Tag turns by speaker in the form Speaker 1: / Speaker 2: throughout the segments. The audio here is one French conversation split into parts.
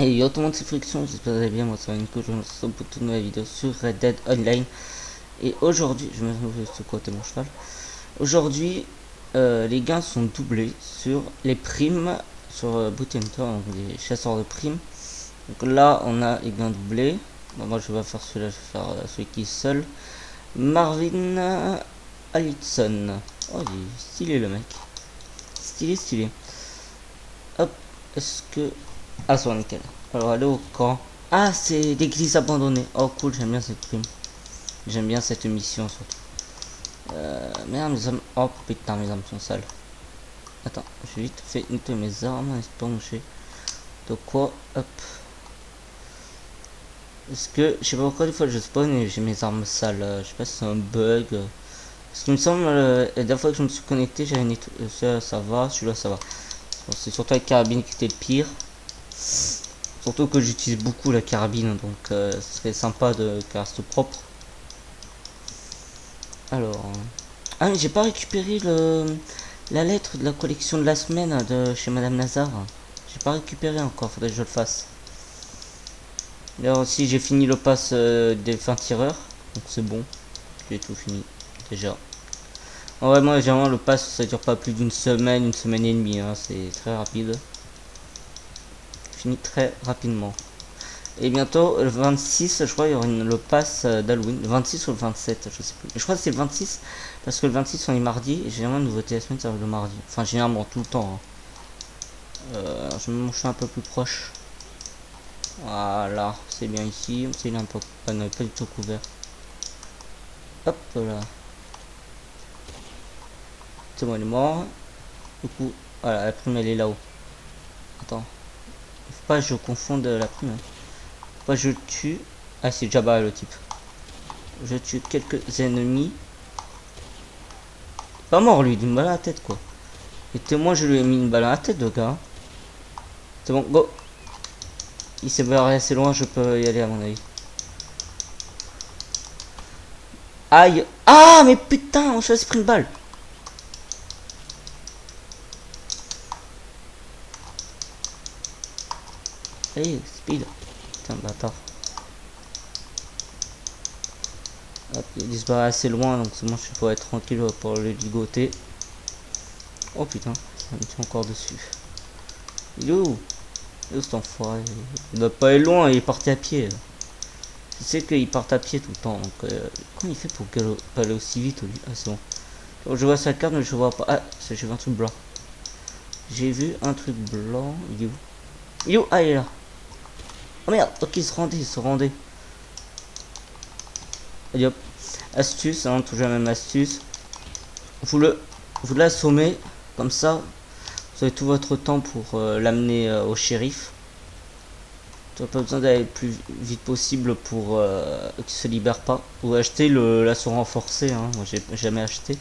Speaker 1: Et yo tout le monde, c'est Friction, j'espère que vous allez bien, moi c'est Nico, je me retrouve pour toute nouvelle vidéo sur Red Dead Online. Et aujourd'hui, je me retrouve sur côté mon cheval. Aujourd'hui, les gains sont doublés sur les primes, sur Boot Hunter, donc les chasseurs de primes. Donc là, on a les gains doublés. Bon, moi je vais faire celui-là, je vais faire celui qui est seul. Marvin Allison. Oh, il est stylé le mec. Stylé, stylé. Hop, est-ce que... Ah, c'est nickel. Alors, aller au camp. Ah, c'est l'église abandonnée. Oh, cool, j'aime bien cette prime. J'aime bien cette mission, surtout. Merde, mes armes... Oh, putain, mes armes sont sales. Attends, je vais vite fait nettoyer mes armes, n'est-ce pas, moucher. De quoi? Hop. Est-ce que... Je sais pas pourquoi, des fois, je spawn et j'ai mes armes sales. Je sais pas si c'est un bug. Parce qu'il me semble, la dernière fois que je me suis connecté, j'avais nettoyé... Ça va, celui-là, ça va. Bon, c'est surtout la carabine qui était le pire. Surtout que j'utilise beaucoup la carabine, donc ce serait sympa de qu'elle reste propre. Alors... Ah, mais j'ai pas récupéré la lettre de la collection de la semaine de chez Madame Nazar. J'ai pas récupéré encore, faudrait que je le fasse. D'ailleurs aussi, j'ai fini le pass des fins tireurs, donc c'est bon. J'ai tout fini, déjà. En vrai, moi, généralement, le pass, ça dure pas plus d'une semaine et demie, hein, c'est très rapide. Fini très rapidement. Et bientôt, le 26, je crois, il y aura le pass d'Halloween. Le 26 ou le 27, je sais plus. Mais je crois que c'est le 26, parce que le 26, on est mardi. Et généralement, une nouveauté la semaine, ça arrive le mardi. Enfin, généralement, tout le temps. Hein. Je me suis un peu plus proche. Voilà, c'est bien ici. C'est un peu pas du tout couvert. Hop là. C'est bon, il est mort. Du coup, voilà, la prime, elle est là-haut. Attends. Faut pas que je confonde la prime. Hein. Faut pas que je le tue. Ah, c'est Jabba, le type. Je tue quelques ennemis. Pas mort lui, d'une balle à la tête quoi. Et témoin, je lui ai mis une balle à la tête le gars. C'est bon, go. Il s'est barré assez loin, je peux y aller à mon avis. Aïe. Ah mais putain, on s'est pris une balle. Allez, speed. Putain, bâtard. Hop, il se barre assez loin, donc c'est bon, je peux être tranquille pour le ligoter. Oh putain, ça me tient encore dessus. Il est où? Il est où cet enfoiré? Il doit pas être loin, il est parti à pied. Je sais qu'il part à pied tout le temps, donc comment il fait pour pas aller aussi vite lui? Ah c'est bon. Donc, je vois sa carte mais je vois pas. Ah, j'ai vu un truc blanc. J'ai vu un truc blanc. Il est où? Il est où? Ah il est là. Oh merde, ok il se rendait, il se rendait. Allez hop. Astuce, hein, toujours la même astuce. Vous l'assommez, comme ça, vous avez tout votre temps pour l'amener au shérif. Tu n'as pas besoin d'aller le plus vite possible pour qu'il se libère pas. Ou acheter l'assaut renforcé, hein. Moi j'ai jamais acheté.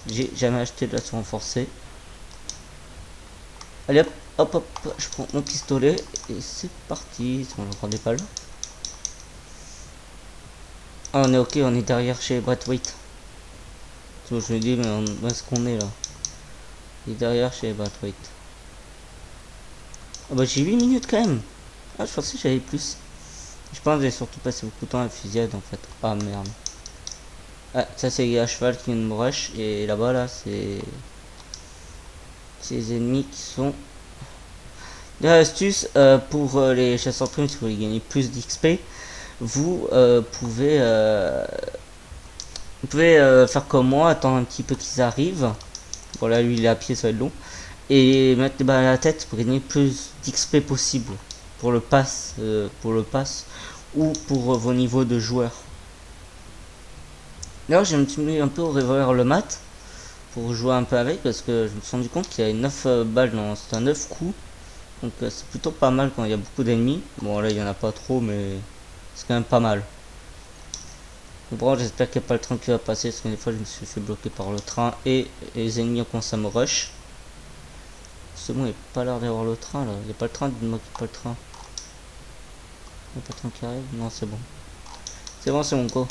Speaker 1: J'ai jamais acheté de l'assaut renforcé. Allez hop, hop, hop, je prends mon pistolet et c'est parti. On ne prend des balles. Ah, on est ok, on est derrière chez Braithwaite. Je me dis, mais où est-ce qu'on est là? Il est derrière chez Braithwaite. Ah bah j'ai 8 minutes quand même. Ah, je pensais que j'avais plus. Je pense que j'ai surtout passé beaucoup de temps à la fusillade en fait. Ah merde. Ah, ça c'est à cheval qui me rush. Et là-bas là, c'est ces ennemis qui sont. Des astuces pour les chasseurs primes, si vous voulez gagner plus d'XP, vous pouvez faire comme moi, attendre un petit peu qu'ils arrivent. Voilà, lui il est à pied, ça va être long. Et mettre des balles à la tête pour gagner plus d'XP possible pour le pass, ou pour vos niveaux de joueurs. D'ailleurs, j'ai mis un peu au revolver le mat pour jouer un peu avec parce que je me suis rendu compte qu'il y avait 9 balles dans c'est un 9 coups. Donc c'est plutôt pas mal quand il y a beaucoup d'ennemis. Bon là il y en a pas trop mais c'est quand même pas mal. Bon j'espère qu'il n'y a pas le train qui va passer parce que des fois je me suis fait bloquer par le train et les ennemis ont commencé à me rush. C'est bon, il n'y a pas l'air d'avoir le train là. Il n'y a pas le train, dites-moi qu'il n'y a pas le train. Il n'y a pas le train qui arrive? Non c'est bon. C'est bon go.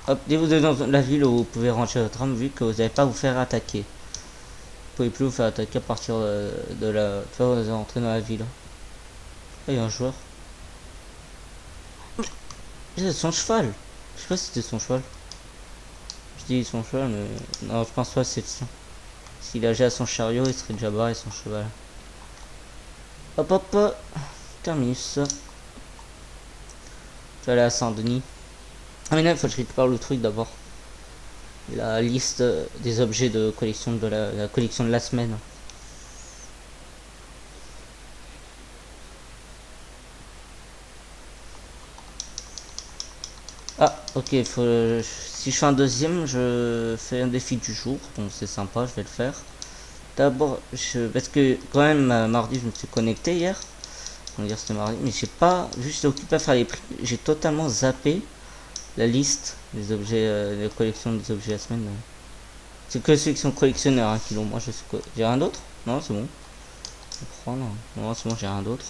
Speaker 1: Hop, dès que vous êtes dans la ville où vous pouvez ranger votre arme vu que vous n'allez pas vous faire attaquer. pouvez plus vous faire attaquer à partir de la... Vous allez rentrer dans la ville. Ah, il y a un joueur. C'est son cheval. Je sais pas si c'était son cheval. Je dis son cheval, mais... Non, je pense pas que c'est le sien. S'il ageait à son chariot, il serait déjà barré son cheval. Hop hop. Terminus. Je vais aller à Saint-Denis. Ah mais non, il faut que je récupère le truc d'abord. La liste des objets de collection de la collection de la semaine. Ah, ok, si je fais un deuxième, je fais un défi du jour, donc c'est sympa, je vais le faire. D'abord, parce que quand même, mardi, je me suis connecté hier. On va dire c'était mardi, mais j'ai pas, juste occupé à faire les prix, j'ai totalement zappé la liste des objets, de collection des objets de la semaine. C'est que ceux qui sont collectionneurs hein, qui l'ont. Moi, je sais quoi. J'ai rien d'autre? Non, c'est bon. Je prends, non, non c'est bon, j'ai rien d'autre.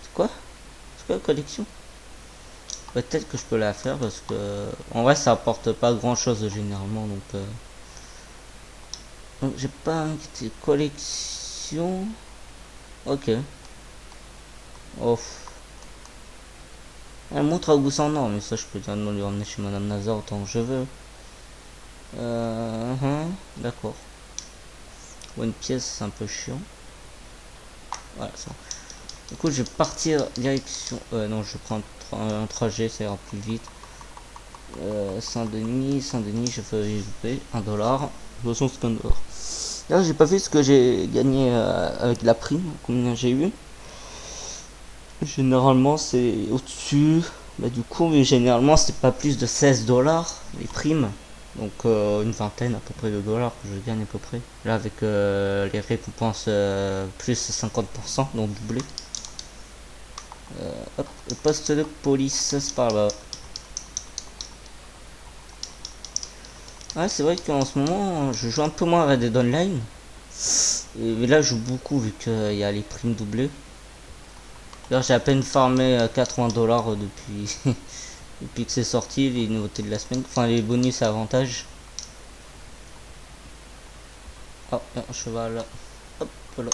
Speaker 1: C'est quoi? C'est quoi la collection? Peut-être que je peux la faire parce que en vrai ça apporte pas grand chose généralement donc j'ai pas une collection. Ok. Oh. Elle montre à goût sans nom mais ça je peux directement lui emmener chez Madame Nazar autant que je veux. D'accord. Bon, une pièce c'est un peu chiant. Voilà ça. Du coup je vais partir direction. Non je prends un trajet ça ira plus vite. Saint-Denis, je fais USP, 1$, 250$. Là, j'ai pas vu ce que j'ai gagné avec la prime, combien j'ai eu. Généralement, c'est au-dessus. Bah, du coup, généralement, c'est pas plus de 16$ les primes. Donc, une vingtaine à peu près de dollars que je gagne à peu près. Là, avec les récompenses plus 50%, donc doublé. Hop, le poste de police, c'est par là. Ouais, c'est vrai qu'en ce moment, je joue un peu moins à Red Dead Online. Et là, je joue beaucoup vu qu'il y a les primes doublées. D'ailleurs, j'ai à peine farmé 80$ depuis, depuis que c'est sorti, les nouveautés de la semaine. Enfin, les bonus et avantages. Oh, un cheval là. Hop là.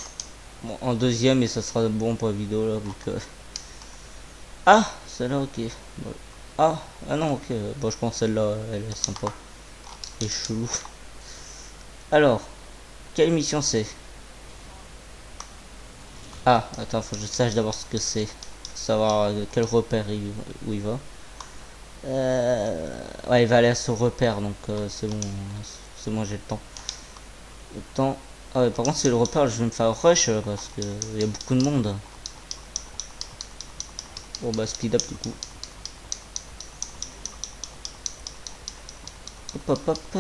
Speaker 1: Bon, en deuxième, et ça sera bon pour la vidéo là, vu que. Ah, celle-là, ok. Bon. Ah, ah non, ok. Bon, je pense celle-là, elle est sympa. Elle est chelou. Alors, quelle mission c'est? Ah, attends, faut que je sache d'abord ce que c'est. Savoir quel repère où il va. Ouais, il va aller à ce repère, donc c'est bon, j'ai le temps. Le temps. Ah ouais, par contre, c'est le repère, je vais me faire rush parce que il y a beaucoup de monde. Bon, bah, speed up du coup. Hop, hop, hop.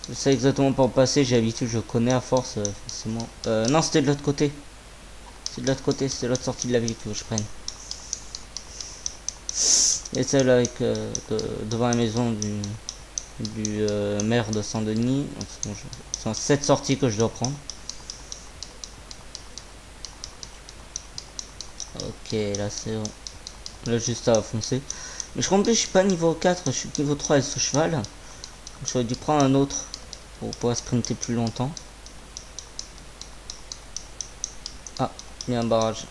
Speaker 1: Je sais exactement par où passer, j'ai l'habitude, je connais à force, forcément. Non, c'était de l'autre côté. C'est de l'autre côté, c'était l'autre sortie de la ville que je prenne. Et celle avec devant la maison du maire de Saint-Denis. C'est 7 sorties que je dois prendre. Ok, là c'est bon. Là juste à foncer. Mais je crois que je suis pas niveau 4, je suis niveau 3 avec ce cheval. J'aurais dû prendre un autre pour pouvoir sprinter plus longtemps. Ah, il y a un barrage.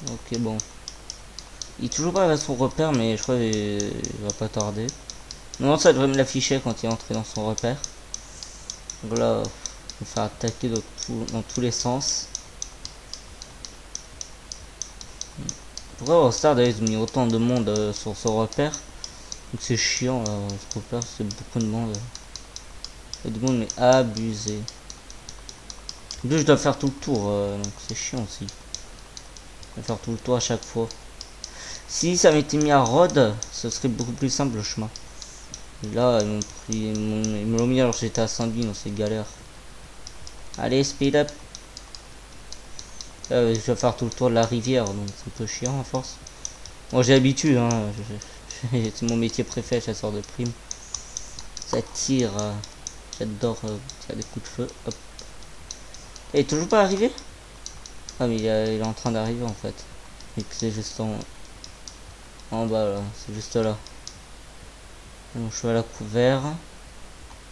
Speaker 1: Ok, bon. Il est toujours pas à son repère, mais je crois qu'il va pas tarder. Non, ça devrait me l'afficher quand il est entré dans son repère. Donc là, il va faire attaquer dans tous les sens. Pourquoi Rockstar d'ailleurs ils ont mis autant de monde sur ce repère? Donc c'est chiant, ce repère, c'est beaucoup de monde. Et du monde mais abusé. En plus je dois faire tout le tour, donc c'est chiant aussi. Je dois faire tout le tour à chaque fois. Si ça m'était mis à Rhodes, ce serait beaucoup plus simple le chemin. Et là, ils me l'ont mis alors que j'étais à Saint-Denis, donc c'est galère. Allez, speed up. Je vais faire tout le tour de la rivière, donc c'est un peu chiant à force. Moi j'ai l'habitude, hein. C'est mon métier préféré, chasseur de primes. Ça tire. J'adore tirer des coups de feu. Hop. Et il est toujours pas arrivé? Ah mais il est en train d'arriver en fait. Et que c'est juste en bas là, c'est juste là. Mon cheval à couvert.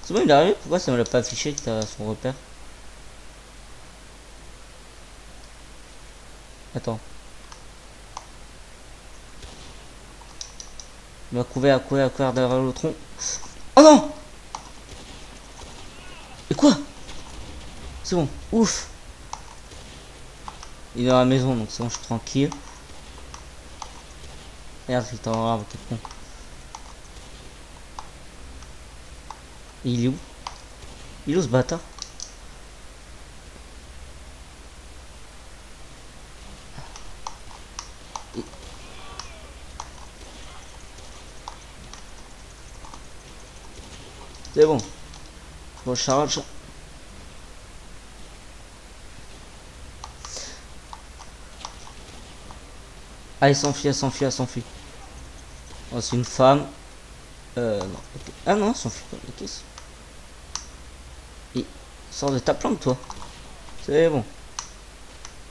Speaker 1: C'est bon, il est arrivé. Pourquoi ça me l'a pas affiché que t'as son repère? Attends. Il m'a couvert, derrière le tronc. Oh non! Et quoi? C'est bon, ouf! Il est dans la maison, donc c'est bon, je suis tranquille. Merde, il est en arbre, t'es con. Et il est où? Il est où ce bâtard? C'est bon. Bon, charge. Ah, il s'enfuit, elle s'enfuit, elle s'enfuit. Oh, c'est une femme. Non. Okay. Ah non, elle s'enfuit pas. Ok. Et sors de ta plante, toi. C'est bon.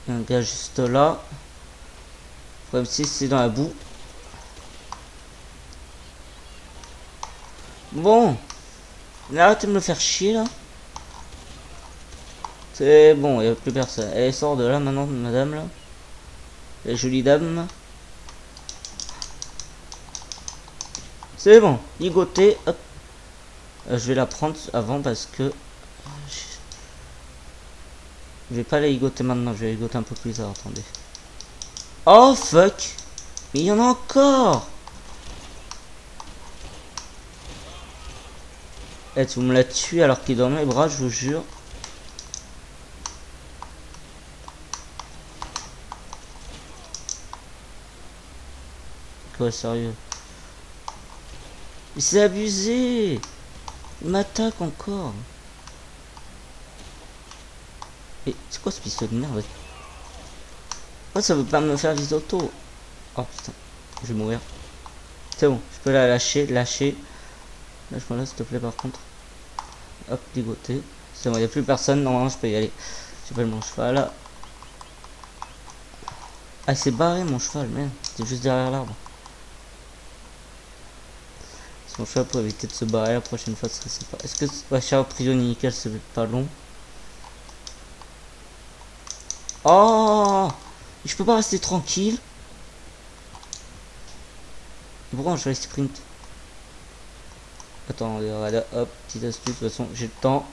Speaker 1: Il y a un gars juste là. Même si c'est dans la boue. Bon. Arrêtez de me faire chier là. C'est bon, il n'y a plus personne. Elle sort de là maintenant, madame là. La jolie dame. C'est bon, ligoté, hop. Je vais la prendre avant parce que je vais pas la ligoter maintenant, je vais la ligoter un peu plus tard, attendez. Oh fuck. Mais il y en a encore. Eh, tu me l'as tué alors qu'il est dans mes bras, je vous jure. Quoi, sérieux? Mais c'est abusé. Il m'attaque encore. Et c'est quoi ce pistolet de merde? Oh, ça veut pas me faire viser auto. Oh putain, je vais mourir. C'est bon, je peux la lâcher, lâche-moi là s'il te plaît par contre. Hop, ligoté. C'est bon, il n'y a plus personne, normalement je peux y aller. J'appelle mon cheval. Ah, c'est barré mon cheval, merde. C'était juste derrière l'arbre. Son cheval pour éviter de se barrer la prochaine fois, ce serait sympa. Est-ce que va chercher prisonnier nickel, c'est pas long? Oh, je peux pas rester tranquille. Pourquoi je vais sprint? Attends, regarde, hop, petite astuce, de toute façon, j'ai le temps.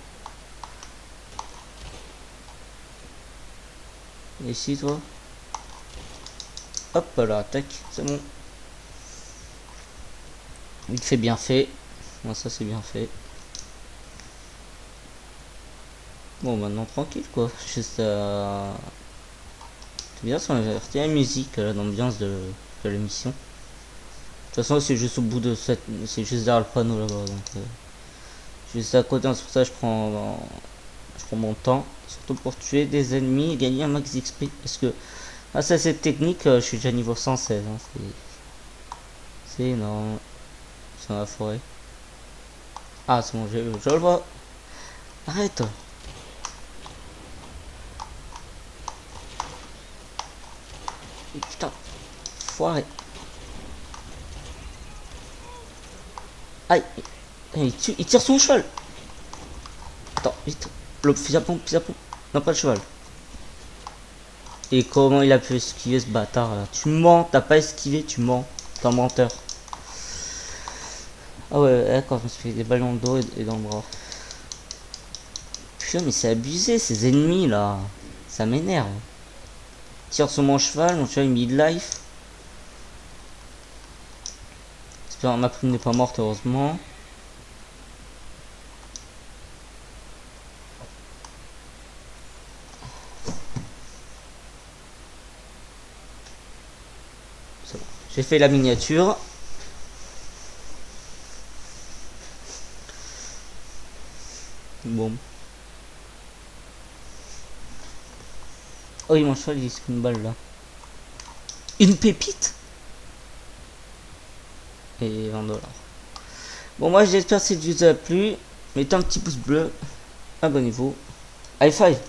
Speaker 1: Et ici, toi. Hop là, tac, c'est bon. Il fait bien fait. Bon, ça c'est bien fait. Bon, maintenant tranquille quoi. Juste c'est bien si on avait la musique, l'ambiance de l'émission. De toute façon, c'est juste au bout de cette. C'est juste derrière le panneau là-bas. Donc, juste à côté, c'est pour ça que je prends mon temps. Surtout pour tuer des ennemis et gagner un max d'XP. Parce que, grâce à cette technique, je suis déjà niveau 116. Hein, c'est énorme. C'est dans la forêt. Ah, c'est bon, je le vois. Arrête. Putain, foiré. Aïe, il tire son cheval. Attends, vite. Le fusil à pompe, non, pas le cheval. Et comment il a pu esquiver ce bâtard là? Tu mens, t'as pas esquivé, tu mens. T'es un menteur. Ah ouais, d'accord, je me suis fait des ballons de dos et dans le bras. Putain, mais c'est abusé ces ennemis là. Ça m'énerve. Tire sur mon cheval mid-life. J'espère que ma prime n'est pas morte, heureusement. C'est bon. J'ai fait la miniature. Bon. Oh, il mon cheval, il se une balle là. Une pépite? Et 20 $. Bon, moi j'espère que cette vidéo vous a plu. Mettez un petit pouce bleu. Abonnez-vous. High five.